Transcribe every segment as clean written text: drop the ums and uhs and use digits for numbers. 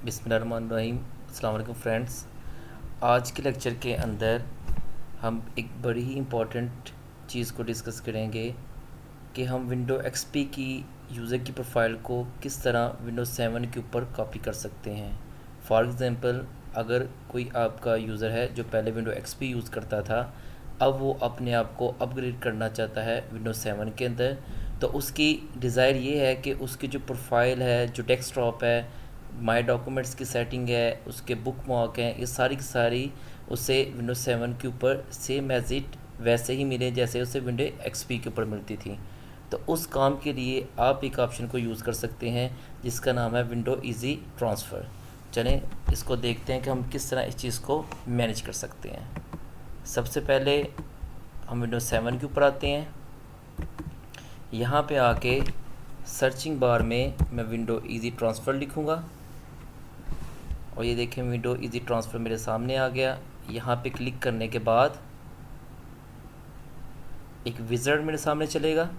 बिस्मिल्लाहिर्रहमानिर्रहीम। अस्सलाम वालेकुम फ्रेंड्स। आज के लेक्चर के अंदर हम एक बड़ी ही इम्पॉर्टेंट चीज़ को डिस्कस करेंगे कि हम विंडो एक्सपी की यूज़र की प्रोफाइल को किस तरह विंडो 7 के ऊपर कॉपी कर सकते हैं। फॉर एग्ज़ाम्पल, अगर कोई आपका यूज़र है जो पहले विंडो एक्सपी यूज़ करता था, अब वो अपने आप को अपग्रेड करना चाहता है विंडो 7 के अंदर, तो उसकी डिज़ायर ये है कि उसकी जो प्रोफाइल है, जो डेस्कटॉप है, माई डॉक्यूमेंट्स की सेटिंग है, उसके बुक मार्क हैं, ये सारी की सारी उसे विंडो 7 के ऊपर सेम एज इट वैसे ही मिले जैसे उसे विंडो एक्सपी के ऊपर मिलती थी। तो उस काम के लिए आप एक ऑप्शन को यूज़ कर सकते हैं जिसका नाम है विंडो इजी ट्रांसफ़र। चलें इसको देखते हैं कि हम किस तरह इस चीज़ को मैनेज कर सकते हैं। सबसे पहले हम विंडो 7 के ऊपर आते हैं। यहाँ पे आके सर्चिंग बार में मैं विंडो इजी ट्रांसफ़र लिखूँगा और ये देखें विंडो इजी ट्रांसफ़र मेरे सामने आ गया। यहाँ पे क्लिक करने के बाद एक विज़ार्ड मेरे सामने चलेगा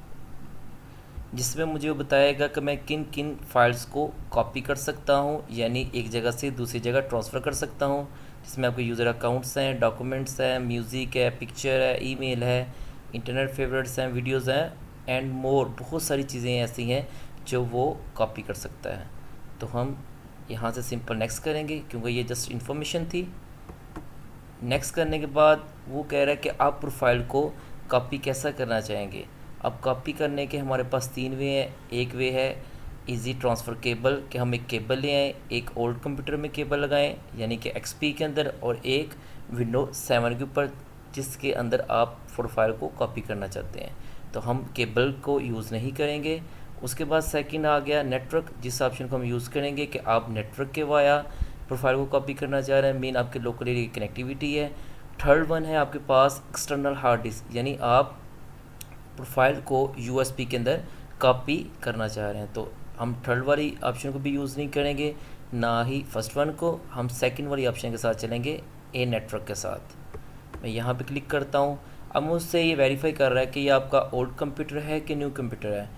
जिसमें मुझे वो बताएगा कि मैं किन किन फाइल्स को कॉपी कर सकता हूँ, यानी एक जगह से दूसरी जगह ट्रांसफ़र कर सकता हूँ, जिसमें आपके यूज़र अकाउंट्स हैं, डॉक्यूमेंट्स हैं, म्यूज़िक है, पिक्चर है, ईमेल है, इंटरनेट फेवरेट्स हैं, वीडियोज़ हैं एंड मोर। बहुत सारी चीज़ें ऐसी हैं जो वो कॉपी कर सकता है। तो हम यहाँ से सिंपल नेक्स्ट करेंगे क्योंकि ये जस्ट इन्फॉर्मेशन थी। नेक्स्ट करने के बाद वो कह रहा है कि आप प्रोफाइल को कॉपी कैसा करना चाहेंगे। अब कॉपी करने के हमारे पास 3 वे हैं। एक वे है इजी ट्रांसफ़र केबल, कि हम एक केबल ले आएँ, एक ओल्ड कंप्यूटर में केबल लगाएं यानी कि एक्सपी के अंदर, और एक विंडो 7 के ऊपर जिसके अंदर आप प्रोफाइल को कॉपी करना चाहते हैं। तो हम केबल को यूज़ नहीं करेंगे। उसके बाद सेकंड आ गया नेटवर्क, जिस ऑप्शन को हम यूज़ करेंगे कि आप नेटवर्क के वाया प्रोफाइल को कॉपी करना चाह रहे हैं, मेन आपके लोकल एरिया की कनेक्टिविटी है। थर्ड वन है आपके पास एक्सटर्नल हार्ड डिस्क, यानी आप प्रोफाइल को यूएसबी के अंदर कॉपी करना चाह रहे हैं। तो हम थर्ड वाली ऑप्शन को भी यूज़ नहीं करेंगे, ना ही फर्स्ट वन को। हम सेकंड वाली ऑप्शन के साथ चलेंगे, ए नेटवर्क के साथ। मैं यहाँ पे क्लिक करता हूँ। अब मुझसे ये वेरीफाई कर रहा है कि ये आपका ओल्ड कंप्यूटर है कि न्यू कंप्यूटर है।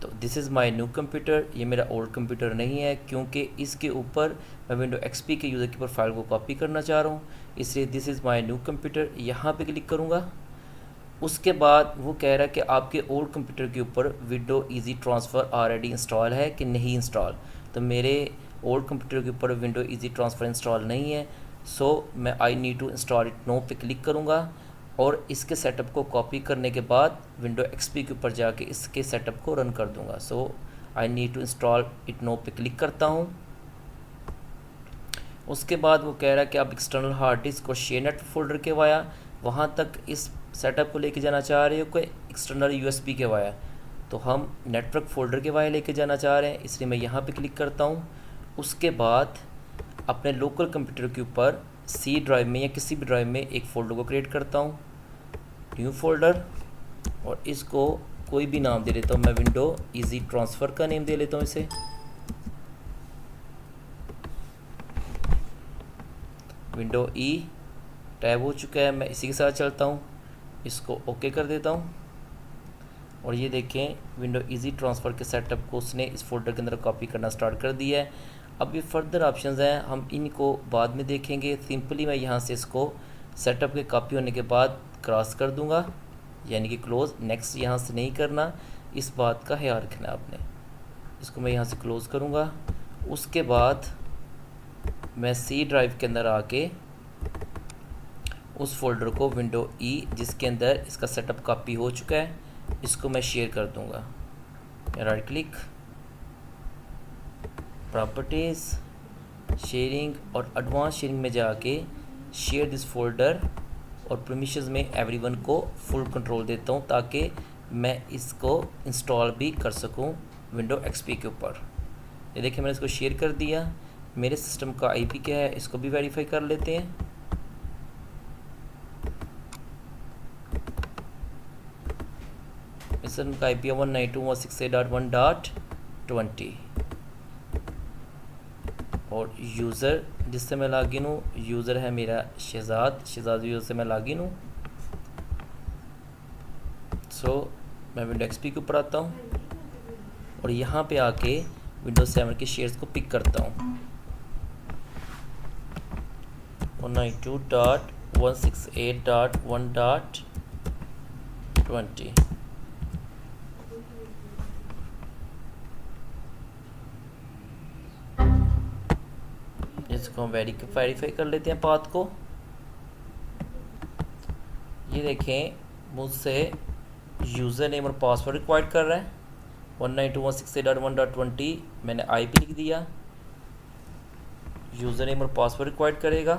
तो this is my new computer, ये मेरा ओल्ड कंप्यूटर नहीं है क्योंकि इसके ऊपर मैं विंडो एक्सपी के यूज़र की प्रोफाइल को कॉपी करना चाह रहा हूँ, इसलिए this is my new computer. यहाँ पे क्लिक करूँगा। उसके बाद वो कह रहा है कि आपके ओल्ड कंप्यूटर के ऊपर window easy transfer already install है कि नहीं इंस्टॉल। तो मेरे ओल्ड कंप्यूटर के ऊपर विंडो इजी ट्रांसफ़र इंस्टॉल नहीं है, सो मैं I need to install it no पे क्लिक करूँगा और इसके सेटअप को कॉपी करने के बाद विंडो एक्सपी के ऊपर जाके इसके सेटअप को रन कर दूँगा। So I need to install it no पे क्लिक करता हूँ। उसके बाद वो कह रहा है कि आप एक्सटर्नल हार्ड डिस्क को शेयर नेट फोल्डर के वाया वहाँ तक इस सेटअप को लेके जाना चाह रहे हो कि एक्सटर्नल यूएसबी के वाया। तो हम नेटवर्क फोल्डर के वाया लेके जाना चाह रहे हैं, इसलिए मैं यहाँ पे क्लिक करता हूँ। उसके बाद अपने लोकल कंप्यूटर के ऊपर सी ड्राइव में या किसी भी ड्राइव में एक फ़ोल्डर को क्रिएट करता हूँ, न्यू फोल्डर, और इसको कोई भी नाम दे देता हूँ। मैं विंडो इजी ट्रांसफ़र का नेम दे लेता हूँ इसे। विंडो ई टैब हो चुका है, मैं इसी के साथ चलता हूँ, इसको ओके कर देता हूँ। और ये देखें विंडो इजी ट्रांसफ़र के सेटअप को उसने इस फोल्डर के अंदर कॉपी करना स्टार्ट कर दिया है। अब ये फर्दर ऑप्शंस हैं, हम इनको बाद में देखेंगे। सिंपली मैं यहाँ से इसको सेटअप के कॉपी होने के बाद क्रॉस कर दूँगा, यानी कि क्लोज़। नेक्स्ट यहाँ से नहीं करना, इस बात का ख्याल रखना आपने। इसको मैं यहाँ से क्लोज़ करूँगा। उसके बाद मैं सी ड्राइव के अंदर आके उस फोल्डर को विंडो ई जिसके अंदर इसका सेटअप कॉपी हो चुका है, इसको मैं शेयर कर दूंगा। राइट क्लिक, प्रॉपर्टीज़, शेयरिंग और एडवांस शेयरिंग में जाके शेयर दिस फोल्डर और परमिशंस में एवरीवन को फुल कंट्रोल देता हूँ ताकि मैं इसको इंस्टॉल भी कर सकूँ विंडो एक्सपी के ऊपर। ये देखिए मैंने इसको शेयर कर दिया। मेरे सिस्टम का आईपी क्या है इसको भी वेरीफाई कर लेते हैं। सिस्टम का IP 192.168.1.20 और यूज़र जिससे मैं लॉगिन हूँ, यूज़र है मेरा शहजाद यूज़र से मैं लॉगिन हूँ। सो मैं विंडो एक्सपी के ऊपर आता हूँ और यहाँ पे आके विंडोज 7 के शेयर्स को पिक करता हूँ। 192.168.1.20। इसको हम वेरीफाई कर लेते हैं पाथ को। ये देखें मुझसे यूज़र नेम और पासवर्ड रिक्वायर्ड कर रहा है। 192.168.1.20 मैंने आईपी लिख दिया। यूज़र नेम और पासवर्ड रिक्वायर्ड करेगा।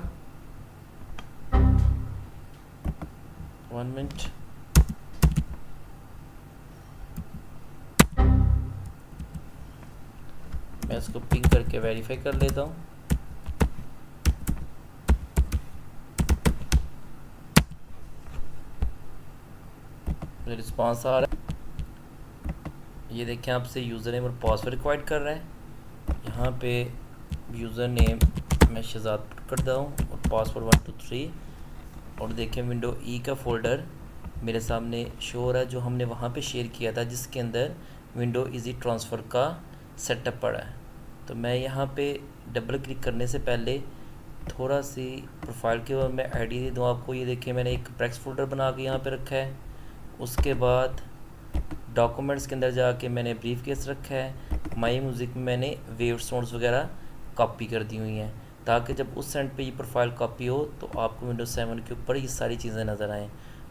1 मिनट। मैं इसको पिंग करके वेरीफाई कर लेता हूँ। रिस्पांस आ रहा है। ये देखें आपसे यूज़र नेम और पासवर्ड रिक्वायर्ड कर रहा है। यहाँ पे यूज़र नेम मैं शहजाद कर रहा हूँ और पासवर्ड 123। और देखें विंडो ई का फ़ोल्डर मेरे सामने शो हो रहा है जो हमने वहाँ पे शेयर किया था, जिसके अंदर विंडो इजी ट्रांसफ़र का सेटअप पड़ा है। तो मैं यहाँ पे डबल क्लिक करने से पहले थोड़ा सी प्रोफाइल के बाद मैं आईडी दे दूँ आपको। ये देखिए मैंने एक प्रेक्स फोल्डर बना के यहाँ पे रखा है। उसके बाद डॉक्यूमेंट्स के अंदर जाके मैंने ब्रीफ केस रखा है। माई म्यूज़िक में मैंने वेव साउंड्स वगैरह कॉपी कर दी हुई हैं, ताकि जब उस एंड पे ये प्रोफाइल कॉपी हो तो आपको विंडोज़ 7 के ऊपर ये सारी चीज़ें नज़र आएँ।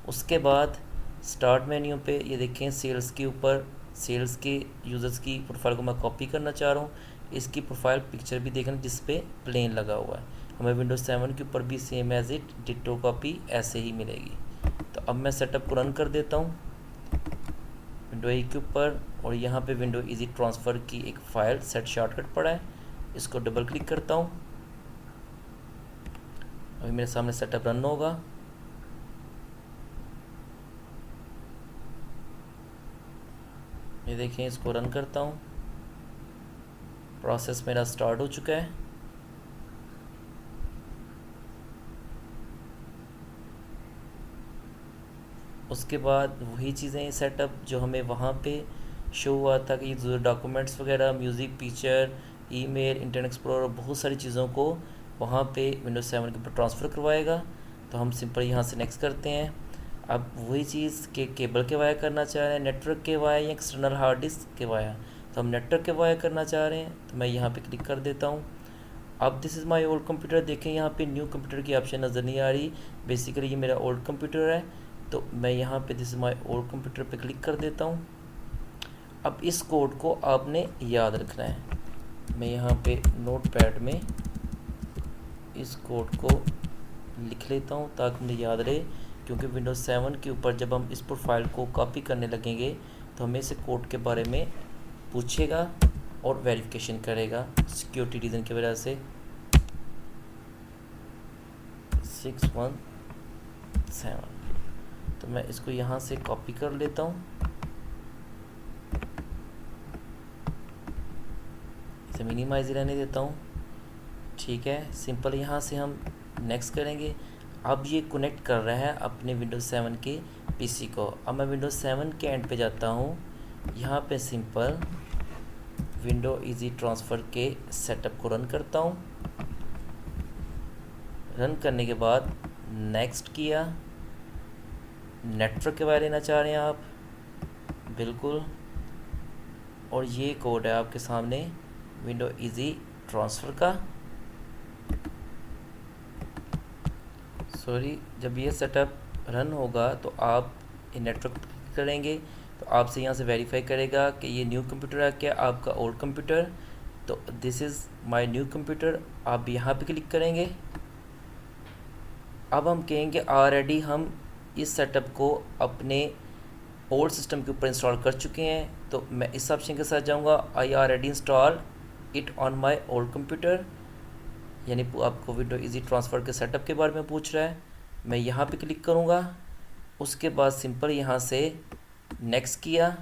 उसके बाद स्टार्ट मेन्यू पे ये देखें सेल्स के ऊपर सेल्स के यूज़र्स की प्रोफाइल को मैं कॉपी करना चाह रहा हूँ। इसकी प्रोफाइल पिक्चर भी देखना जिस पे प्लेन लगा हुआ है। हमें विंडोज़ 7 के ऊपर भी same as it ditto copy ऐसे ही मिलेगी। तो अब मैं सेटअप को रन कर देता हूँ विंडो ई के ऊपर, और यहाँ पे विंडो इजी ट्रांसफ़र की एक फ़ाइल सेट शॉर्टकट पड़ा है। इसको डबल क्लिक करता हूँ। अभी मेरे सामने सेटअप रन होगा। ये देखें इसको रन करता हूँ। प्रोसेस मेरा स्टार्ट हो चुका है। उसके बाद वही चीज़ें सेटअप जो हमें वहाँ पे शो हुआ था कि जो डॉक्यूमेंट्स वगैरह, music, picture, email, internet explorer, बहुत सारी चीज़ों को वहाँ पे विंडोज़ 7 के ऊपर ट्रांसफ़र करवाएगा। तो हम सिंपल यहाँ से नेक्स्ट करते हैं। अब वही चीज़ के केबल के वाया करना चाह रहे हैं, नेटवर्क के वाया या एक्सटर्नल हार्ड डिस्क के वाया। तो हम नेटवर्क के वाया करना चाह रहे हैं, तो मैं यहाँ पर क्लिक कर देता हूँ। अब this is my old computer. देखें यहाँ पे न्यू कंप्यूटर की ऑप्शन नज़र नहीं आ रही। बेसिकली ये मेरा ओल्ड कंप्यूटर है। तो मैं यहाँ पे this is my old computer पे क्लिक कर देता हूँ। अब इस कोड को आपने याद रखना है। मैं यहाँ पे नोट पैड में इस कोड को लिख लेता हूँ ताकि मुझे याद रहे, क्योंकि विंडोज़ 7 के ऊपर जब हम इस प्रोफाइल को कॉपी करने लगेंगे तो हमें इस कोड के बारे में पूछेगा और वेरिफिकेशन करेगा सिक्योरिटी रीज़न की वजह से। 617। तो मैं इसको यहाँ से कॉपी कर लेता हूँ। इसे मिनिमाइज रहने देता हूँ। ठीक है, सिंपल यहाँ से हम नेक्स्ट करेंगे। अब ये कनेक्ट कर रहा है अपने विंडोज़ 7 के पीसी को। अब मैं विंडोज़ 7 के एंड पे जाता हूँ। यहाँ पे सिंपल विंडो इजी ट्रांसफ़र के सेटअप को रन करता हूँ। रन करने के बाद नेक्स्ट किया। नेटवर्क के बारे में लेना चाह रहे हैं आप, बिल्कुल। और ये कोड है आपके सामने विंडो इजी ट्रांसफ़र का। सॉरी, जब ये सेटअप रन होगा तो आप ये नेटवर्क करेंगे तो आपसे यहाँ से वेरीफाई करेगा कि ये न्यू कंप्यूटर है क्या आपका ओल्ड कंप्यूटर। तो this is my new computer. आप यहाँ पे क्लिक करेंगे। अब हम कहेंगे ऑलरेडी हम इस सेटअप को अपने ओल्ड सिस्टम के ऊपर इंस्टॉल कर चुके हैं। तो मैं इस ऑप्शन के साथ जाऊँगा, I already install it on my old computer. यानी आपको विंडो इजी ट्रांसफ़र के सेटअप के बारे में पूछ रहा है। मैं यहाँ पे क्लिक करूँगा। उसके बाद सिंपल यहाँ से नेक्स्ट किया।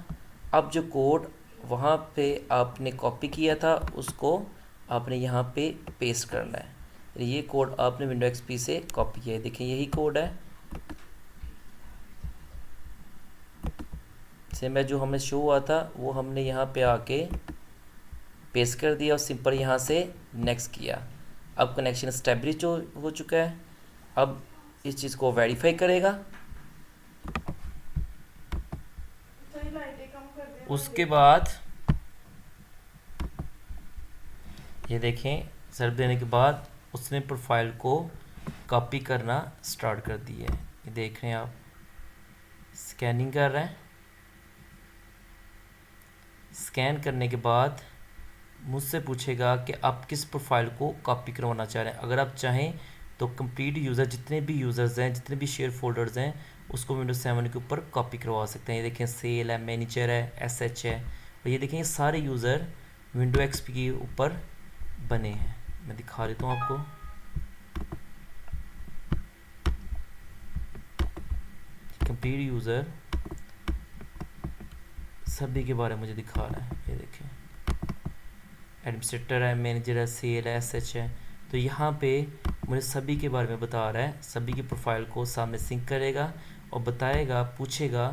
अब जो कोड वहाँ पे आपने कॉपी किया था उसको आपने यहाँ पे पेस्ट करना है। ये कोड आपने विंडो एक्सपी से कॉपी किया है। देखिए यही कोड है, सेम है जो हमें शो हुआ था वो हमने यहाँ पे आके पेस्ट कर दिया और सिंपल यहाँ से नेक्स्ट किया। अब कनेक्शन एस्टेब्लिश हो चुका है। अब इस चीज़ को वेरीफाई करेगा। उसके बाद ये देखें, सर्च देने के बाद उसने प्रोफाइल को कॉपी करना स्टार्ट कर दिया है। ये देख रहे हैं आप, स्कैनिंग कर रहा है। स्कैन करने के बाद मुझसे पूछेगा कि आप किस प्रोफाइल को कॉपी करवाना चाह रहे हैं। अगर आप चाहें तो कंप्लीट यूज़र, जितने भी यूज़र्स हैं, जितने भी शेयर फोल्डर्स हैं, उसको विंडोज 7 के ऊपर कॉपी करवा सकते हैं। ये देखें, सेल है, मैनेजर है, एसएच है, और ये देखें ये सारे यूज़र विंडो एक्सपी के ऊपर बने हैं। मैं दिखा देता हूँ आपको। कंप्लीट यूज़र सभी के बारे में मुझे दिखा रहा है। ये देखें, एडमिनिस्ट्रेटर है, मैनेजर है, सेल है, एसएच है। तो यहाँ पे मुझे सभी के बारे में बता रहा है। सभी की प्रोफाइल को सामने सिंक करेगा और बताएगा, पूछेगा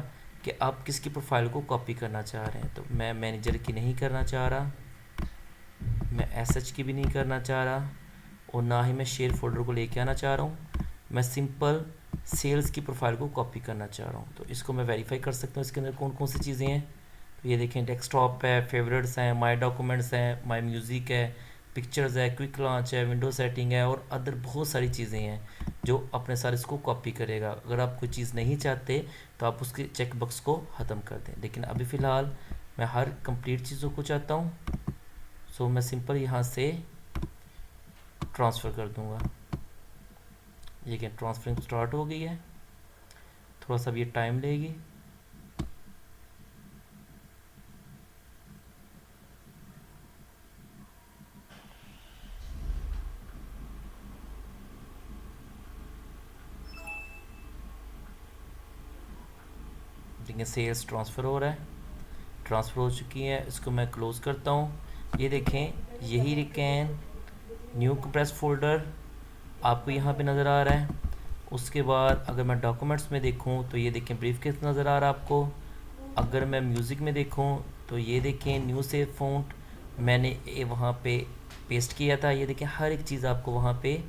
कि आप किसकी प्रोफाइल को कॉपी करना चाह रहे हैं। तो मैं मैनेजर की नहीं करना चाह रहा, मैं एसएच की भी नहीं करना चाह रहा, और ना ही मैं शेयर फोल्डर को लेके आना चाह रहा हूँ। मैं सिंपल सेल्स की प्रोफाइल को कॉपी करना चाह रहा हूँ। तो इसको मैं वेरीफाई कर सकता हूँ इसके अंदर कौन कौन सी चीज़ें हैं। तो ये देखें, डेस्कटॉप है, फेवरेट्स हैं, माय डॉक्यूमेंट्स हैं, माय म्यूज़िक है, पिक्चर्स है, क्विक लॉन्च है, विंडो सेटिंग है, और अदर बहुत सारी चीज़ें हैं जो अपने सारे इसको कॉपी करेगा। अगर आप कोई चीज़ नहीं चाहते तो आप उसके चेक बॉक्स को ख़त्म कर दें, लेकिन अभी फ़िलहाल मैं हर कंप्लीट चीज़ों को चाहता हूँ। सो मैं सिंपल यहाँ से ट्रांसफ़र कर दूँगा। ये क्या, ट्रांसफरिंग स्टार्ट हो गई है। थोड़ा सा ये टाइम लेगी। देखिए, सेल्स ट्रांसफ़र हो रहा है, ट्रांसफ़र हो चुकी है। इसको मैं क्लोज़ करता हूँ। ये देखें, यही रिकैन न्यू कंप्रेस फोल्डर आपको यहाँ पे नज़र आ रहा है। उसके बाद अगर मैं डॉक्यूमेंट्स में देखूँ तो ये देखें, ब्रीफकेस नज़र आ रहा है आपको। अगर मैं म्यूज़िक में देखूँ तो ये देखें, न्यू सेव फ़ॉन्ट मैंने वहाँ पे पेस्ट किया था। ये देखें, हर एक चीज़ आपको वहाँ पे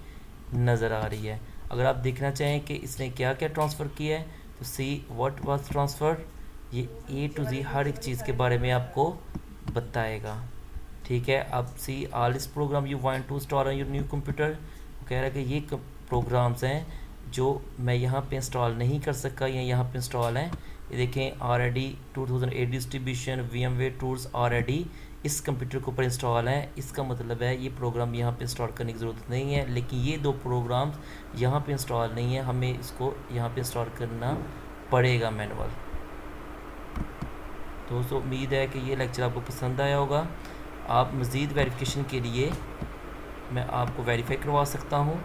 नज़र आ रही है। अगर आप देखना चाहें कि इसने क्या क्या ट्रांसफ़र किया है तो सी व्हाट वाज ट्रांसफ़र्ड, ये ए टू जी हर एक चीज़ के बारे में आपको बताएगा। ठीक है, आप see all this program you want to install on your new computer. कह रहा है कि ये प्रोग्राम्स हैं जो मैं यहाँ पे इंस्टॉल नहीं कर सका या यहाँ पे इंस्टॉल हैं। ये देखें, already 2008 distribution VMware tools already इस कंप्यूटर के ऊपर इंस्टॉल है। इसका मतलब है ये प्रोग्राम यहाँ पे इंस्टॉल करने की ज़रूरत नहीं है, लेकिन ये दो प्रोग्राम्स यहाँ पे इंस्टॉल नहीं है, हमें इसको यहाँ पे इंस्टॉल करना पड़ेगा मैनुअल। दोस्तों, उम्मीद है कि ये लेक्चर आपको पसंद आया होगा। आप मज़ीद वेरिफिकेशन के लिए मैं आपको वेरीफाई करवा सकता हूँ।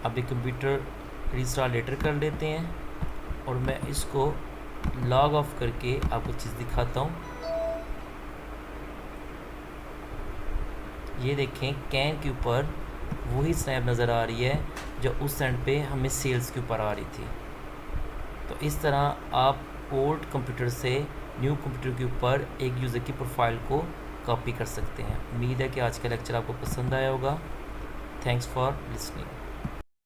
अब एक कंप्यूटर रीस्टार्ट लेटर कर लेते हैं और मैं इसको लॉग ऑफ करके आपको चीज़ दिखाता हूँ। ये देखें, कैन के ऊपर वही स्नैप नज़र आ रही है जो उस एंड पे हमें सेल्स के ऊपर आ रही थी। तो इस तरह आप ओल्ड कंप्यूटर से न्यू कंप्यूटर के ऊपर एक यूज़र की प्रोफाइल को कॉपी कर सकते हैं। उम्मीद है कि आज का लेक्चर आपको पसंद आया होगा। Thanks for listening.